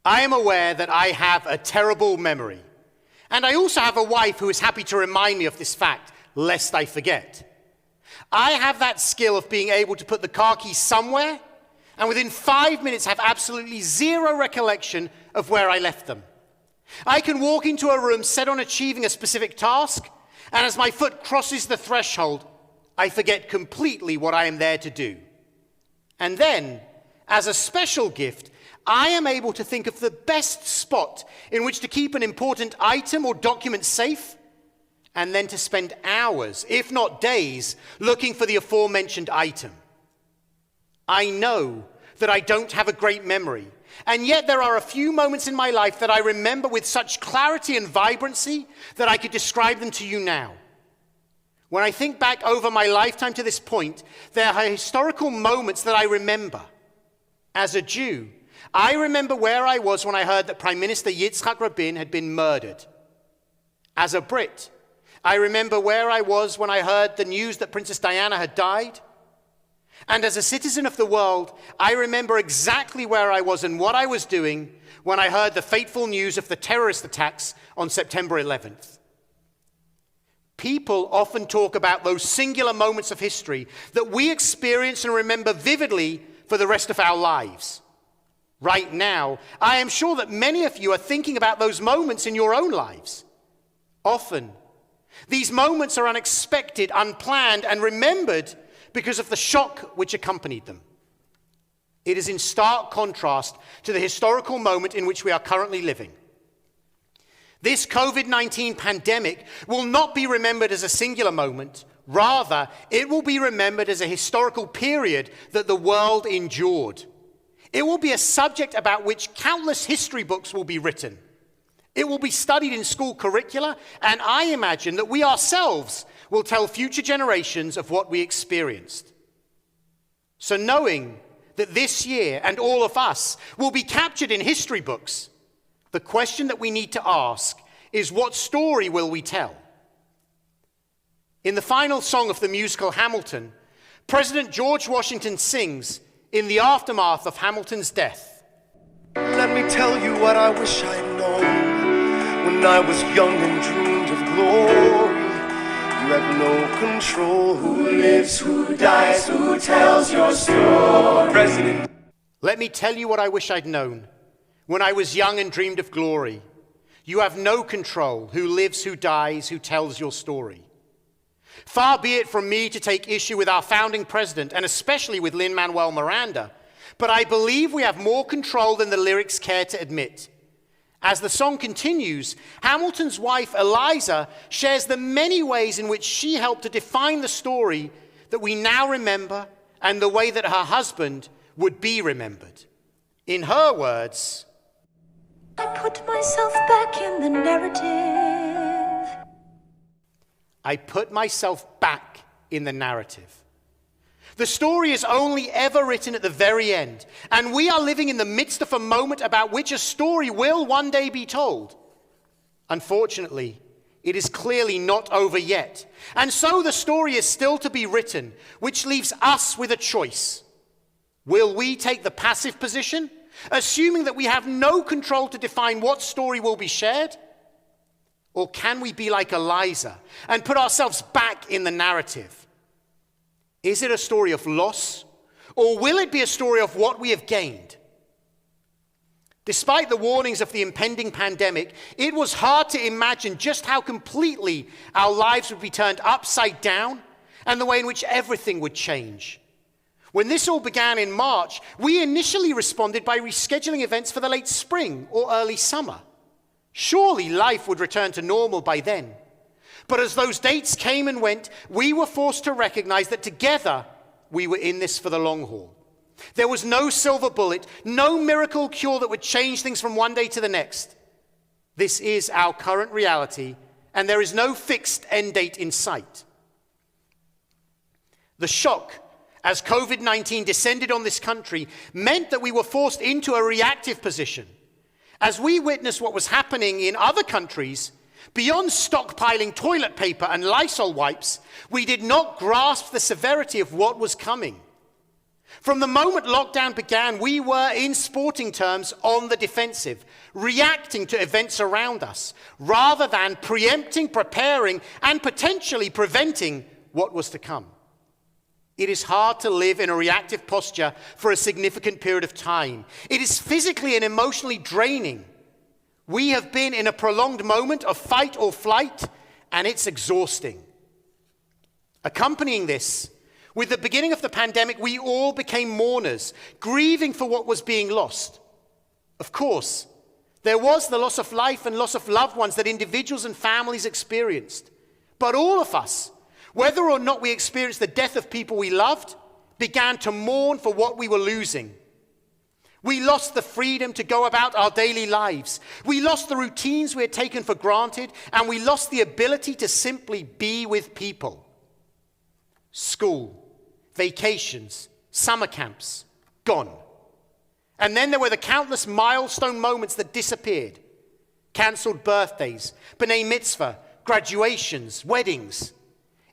I am aware that I have a terrible memory, and I also have a wife who is happy to remind me of this fact, lest I forget. I have that skill of being able to put the car keys somewhere, and within 5 minutes have absolutely zero recollection of where I left them. I can walk into a room set on achieving a specific task, and as my foot crosses the threshold, I forget completely what I am there to do. And then, as a special gift, I am able to think of the best spot in which to keep an important item or document safe, and then to spend hours, if not days, looking for the aforementioned item. I know that I don't have a great memory, and yet there are a few moments in my life that I remember with such clarity and vibrancy that I could describe them to you now. When I think back over my lifetime to this point, there are historical moments that I remember. As a Jew, I remember where I was when I heard that Prime Minister Yitzhak Rabin had been murdered. As a Brit, I remember where I was when I heard the news that Princess Diana had died. And as a citizen of the world, I remember exactly where I was and what I was doing when I heard the fateful news of the terrorist attacks on September 11th. People often talk about those singular moments of history that we experience and remember vividly for the rest of our lives. Right now, I am sure that many of you are thinking about those moments in your own lives. Often, these moments are unexpected, unplanned, and remembered because of the shock which accompanied them. It is in stark contrast to the historical moment in which we are currently living. This COVID-19 pandemic will not be remembered as a singular moment. Rather, it will be remembered as a historical period that the world endured. It will be a subject about which countless history books will be written. It will be studied in school curricula, and I imagine that we ourselves will tell future generations of what we experienced. So knowing that this year and all of us will be captured in history books, the question that we need to ask is, what story will we tell? In the final song of the musical Hamilton, President George Washington sings in the aftermath of Hamilton's death. Let me tell you what I wish I'd known when I was young and dreamed of glory. You have no control. Who lives, who dies, who tells your story? President. Let me tell you what I wish I'd known when I was young and dreamed of glory. You have no control. Who lives, who dies, who tells your story? Far be it from me to take issue with our founding president, and especially with Lin-Manuel Miranda, but I believe we have more control than the lyrics care to admit. As the song continues, Hamilton's wife, Eliza, shares the many ways in which she helped to define the story that we now remember and the way that her husband would be remembered. In her words, I put myself back in the narrative. I put myself back in the narrative. The story is only ever written at the very end, and we are living in the midst of a moment about which a story will one day be told. Unfortunately, it is clearly not over yet, and so the story is still to be written, which leaves us with a choice. Will we take the passive position, assuming that we have no control to define what story will be shared? Or can we be like Eliza and put ourselves back in the narrative? Is it a story of loss, or will it be a story of what we have gained? Despite the warnings of the impending pandemic, it was hard to imagine just how completely our lives would be turned upside down and the way in which everything would change. When this all began in March, we initially responded by rescheduling events for the late spring or early summer. Surely life would return to normal by then. But as those dates came and went, we were forced to recognize that together we were in this for the long haul. There was no silver bullet, no miracle cure that would change things from one day to the next. This is our current reality, and there is no fixed end date in sight. The shock as COVID-19 descended on this country meant that we were forced into a reactive position. As we witnessed what was happening in other countries, beyond stockpiling toilet paper and Lysol wipes, we did not grasp the severity of what was coming. From the moment lockdown began, we were, in sporting terms, on the defensive, reacting to events around us, rather than preempting, preparing, and potentially preventing what was to come. It is hard to live in a reactive posture for a significant period of time. It is physically and emotionally draining. We have been in a prolonged moment of fight or flight, and it's exhausting. Accompanying this, with the beginning of the pandemic, we all became mourners, grieving for what was being lost. Of course, there was the loss of life and loss of loved ones that individuals and families experienced. But all of us, whether or not we experienced the death of people we loved, began to mourn for what we were losing. We lost the freedom to go about our daily lives. We lost the routines we had taken for granted, and we lost the ability to simply be with people. School, vacations, summer camps, gone. And then there were the countless milestone moments that disappeared. Cancelled birthdays, B'nai Mitzvah, graduations, weddings.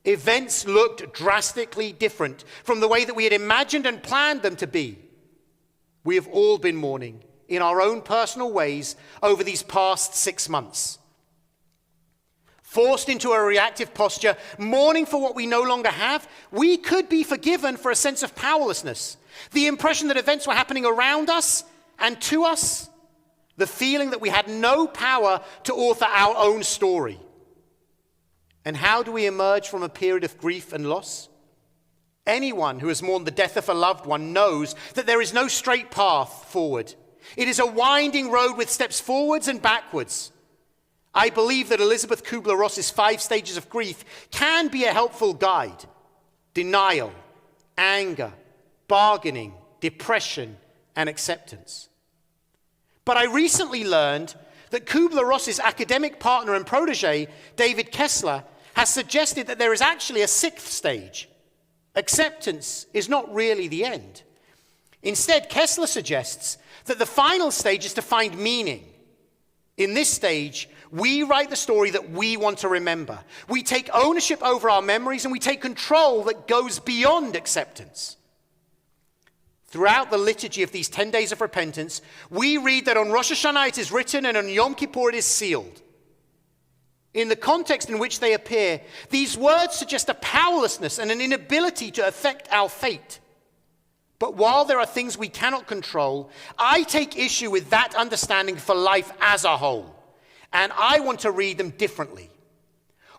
Events looked drastically different from the way that we had imagined and planned them to be. We have all been mourning in our own personal ways over these past 6 months. Forced into a reactive posture, mourning for what we no longer have, we could be forgiven for a sense of powerlessness, the impression that events were happening around us and to us, the feeling that we had no power to author our own story. And how do we emerge from a period of grief and loss? Anyone who has mourned the death of a loved one knows that there is no straight path forward. It is a winding road with steps forwards and backwards. I believe that Elizabeth Kubler-Ross's 5 stages of grief can be a helpful guide. Denial, anger, bargaining, depression, and acceptance. But I recently learned that Kubler-Ross's academic partner and protege, David Kessler, has suggested that there is actually a 6th stage. Acceptance is not really the end. Instead, Kessler suggests that the final stage is to find meaning. In this stage, we write the story that we want to remember. We take ownership over our memories, and we take control that goes beyond acceptance. Throughout the liturgy of these 10 days of repentance, we read that on Rosh Hashanah it is written and on Yom Kippur it is sealed. In the context in which they appear, these words suggest a powerlessness and an inability to affect our fate. But while there are things we cannot control, I take issue with that understanding for life as a whole, and I want to read them differently.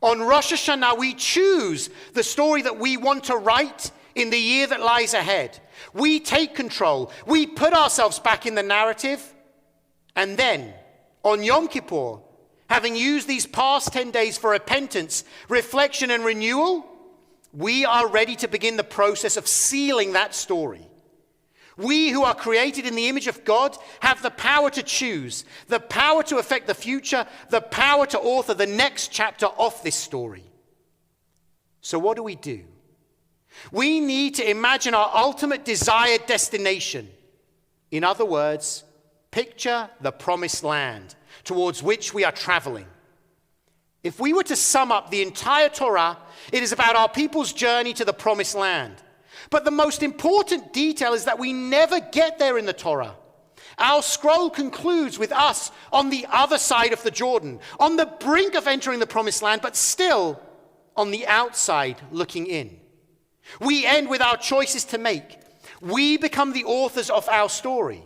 On Rosh Hashanah, we choose the story that we want to write in the year that lies ahead. We take control. We put ourselves back in the narrative. And then, on Yom Kippur, having used these past 10 days for repentance, reflection, and renewal, we are ready to begin the process of sealing that story. We who are created in the image of God have the power to choose, the power to affect the future, the power to author the next chapter of this story. So what do? We need to imagine our ultimate desired destination. In other words, picture the promised land towards which we are traveling. If we were to sum up the entire Torah, it is about our people's journey to the promised land. But the most important detail is that we never get there in the Torah. Our scroll concludes with us on the other side of the Jordan, on the brink of entering the promised land, but still on the outside looking in. We end with our choices to make. We become the authors of our story.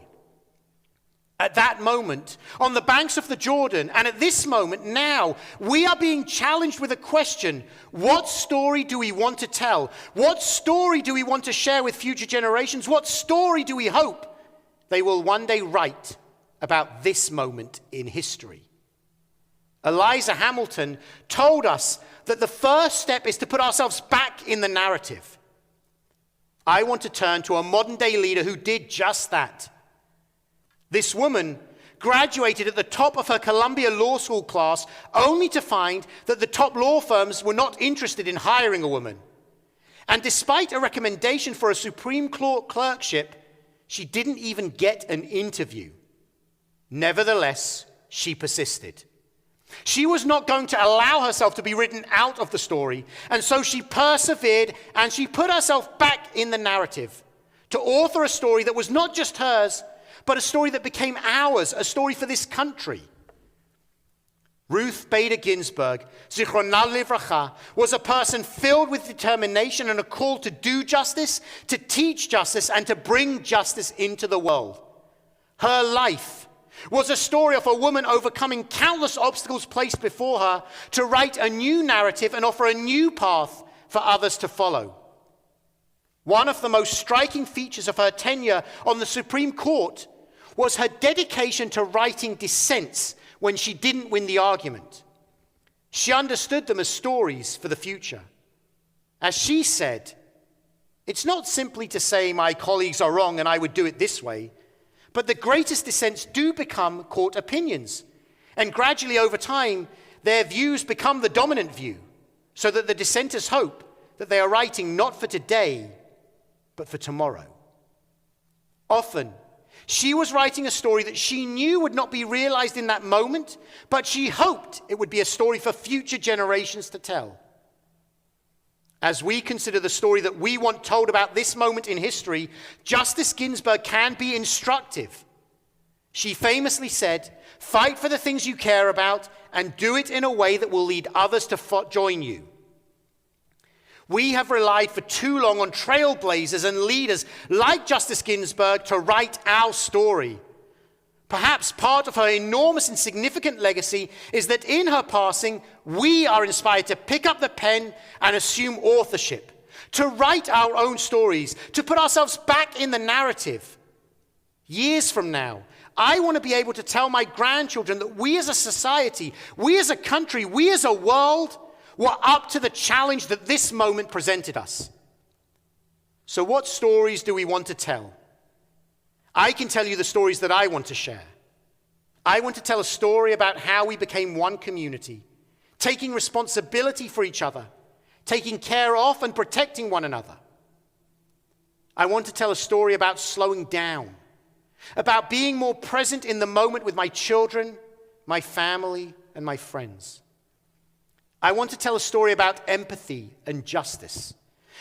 At that moment, on the banks of the Jordan, and at this moment now, we are being challenged with a question: what story do we want to tell? What story do we want to share with future generations? What story do we hope they will one day write about this moment in history? Eliza Hamilton told us that the first step is to put ourselves back in the narrative. I want to turn to a modern-day leader who did just that. This woman graduated at the top of her Columbia Law School class only to find that the top law firms were not interested in hiring a woman. And despite a recommendation for a Supreme Court clerkship, she didn't even get an interview. Nevertheless, she persisted. She was not going to allow herself to be written out of the story, and so she persevered and she put herself back in the narrative, to author a story that was not just hers, but a story that became ours, a story for this country. Ruth Bader Ginsburg, Zichrona Livracha, was a person filled with determination and a call to do justice, to teach justice, and to bring justice into the world. Her life was a story of a woman overcoming countless obstacles placed before her to write a new narrative and offer a new path for others to follow. One of the most striking features of her tenure on the Supreme Court was her dedication to writing dissents when she didn't win the argument. She understood them as stories for the future. As she said, it's not simply to say my colleagues are wrong and I would do it this way, but the greatest dissents do become court opinions. And gradually over time, their views become the dominant view, so that the dissenters hope that they are writing not for today, but for tomorrow. Often, she was writing a story that she knew would not be realized in that moment, but she hoped it would be a story for future generations to tell. As we consider the story that we want told about this moment in history, Justice Ginsburg can be instructive. She famously said, "Fight for the things you care about and do it in a way that will lead others to join you." We have relied for too long on trailblazers and leaders like Justice Ginsburg to write our story. Perhaps part of her enormous and significant legacy is that in her passing, we are inspired to pick up the pen and assume authorship, to write our own stories, to put ourselves back in the narrative. Years from now, I want to be able to tell my grandchildren that we as a society, we as a country, we as a world were up to the challenge that this moment presented us. So what stories do we want to tell? I can tell you the stories that I want to share. I want to tell a story about how we became one community, taking responsibility for each other, taking care of and protecting one another. I want to tell a story about slowing down, about being more present in the moment with my children, my family, and my friends. I want to tell a story about empathy and justice,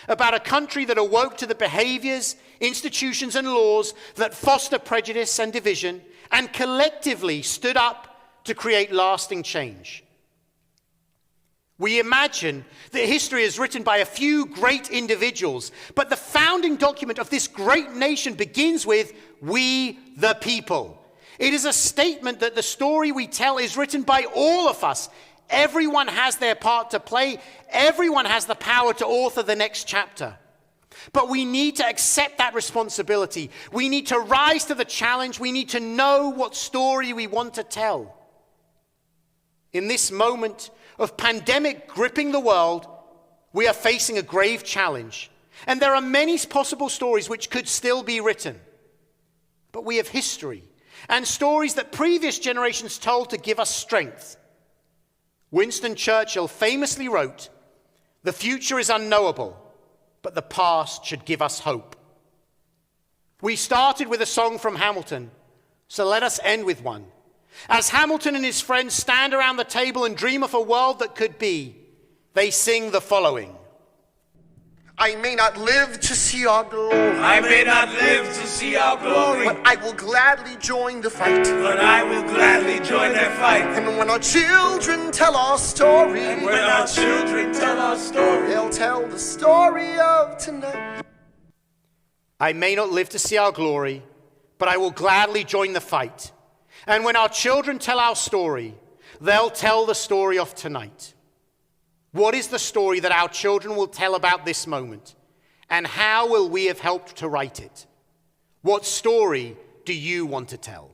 about a country that awoke to the behaviors, institutions, and laws that foster prejudice and division, and collectively stood up to create lasting change. We imagine that history is written by a few great individuals, but the founding document of this great nation begins with "We the people." It is a statement that the story we tell is written by all of us. Everyone has their part to play. Everyone has the power to author the next chapter. But we need to accept that responsibility. We need to rise to the challenge. We need to know what story we want to tell. In this moment of pandemic gripping the world, we are facing a grave challenge. And there are many possible stories which could still be written. But we have history and stories that previous generations told to give us strength. Winston Churchill famously wrote, "The future is unknowable, but the past should give us hope." We started with a song from Hamilton, so let us end with one. As Hamilton and his friends stand around the table and dream of a world that could be, they sing the following. I may not live to see our glory. I may not live to see our glory. But I will gladly join the fight. But I will gladly join their fight. And when our children tell our story. And when our children tell our story. They'll tell the story of tonight. I may not live to see our glory, but I will gladly join the fight. And when our children tell our story, they'll tell the story of tonight. What is the story that our children will tell about this moment? And how will we have helped to write it? What story do you want to tell?